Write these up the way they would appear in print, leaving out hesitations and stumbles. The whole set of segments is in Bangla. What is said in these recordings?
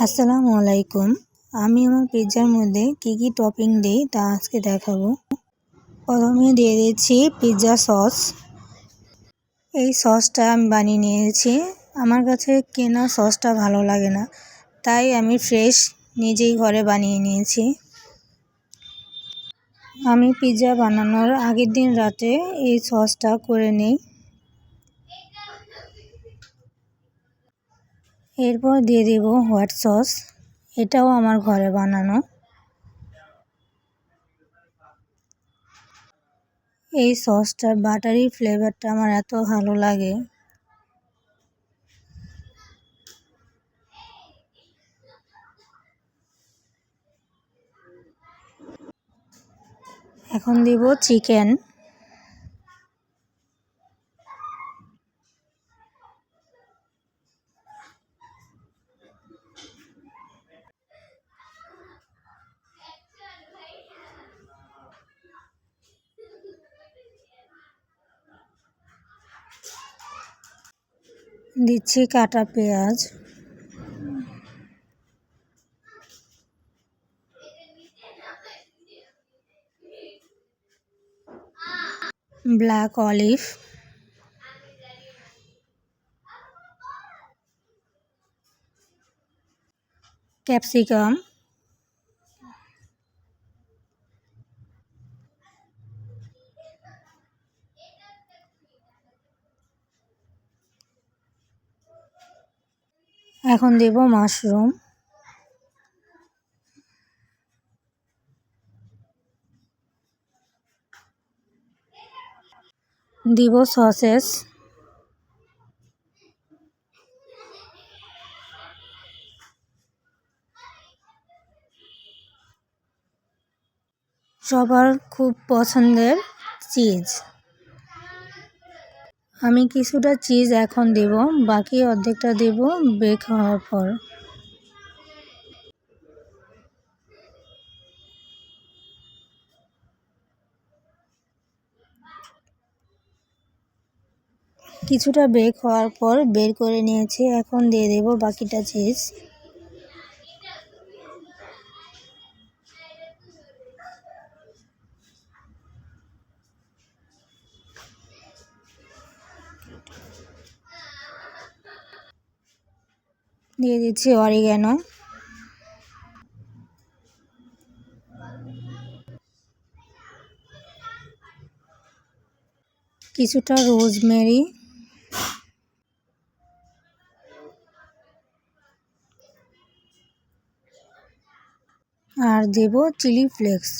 আসসালামু আলাইকুম। আমি আমার পিৎজার মধ্যে কি টপিং দিই তা আজকে দেখাবো। প্রথমে দিয়ে দিচ্ছি পিৎজা সস। এই সসটা আমি বানিয়ে নিয়েছি। আমার কাছে কেনা সসটা ভালো লাগে না, তাই আমি ফ্রেশ নিজেই ঘরে বানিয়ে নিয়েছি। আমি পিৎজা বানানোর আগের দিন রাতে এই সসটা করে নিই। এরপর দিয়ে দেব হোয়াইট সস, এটাও আমার ঘরে বানানো। এই সসটার বাটারি ফ্লেভারটা আমার এত ভালো লাগে। এখন দিব চিকেন। দিচ্ছি কাটা পেঁয়াজ। ব্ল্যাক অলিভ, ক্যাপসিকাম, এখন দেব মাশরুম, দিব সসেস, সবার খুব পছন্দের চিজ। আমি কিছুটা চিজ এখন দেব, বাকি অর্ধেকটা দেব বেক হওয়ার পর। কিছুটা বেক হওয়ার পর বের করে নিয়েছি, এখন দিয়ে দেব বাকিটা চিজ। দিয়ে দিচ্ছি অরিগ্যানো, কিছুটা রোজমেরি, আর দেব চিলি ফ্লেক্স।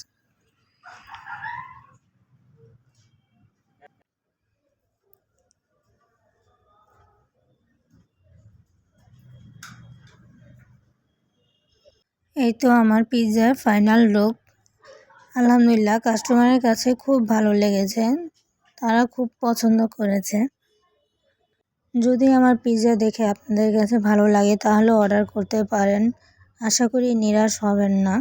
এই তো আমার পিৎজার ফাইনাল লুক। আলহামদুলিল্লাহ, কাস্টমারের কাছে খুব ভালো লেগেছে, তারা খুব পছন্দ করেছে। যদি আমার পিৎজা দেখে আপনাদের কাছে ভালো লাগে তাহলে অর্ডার করতে পারেন। আশা করি নিরাশ হবেন না।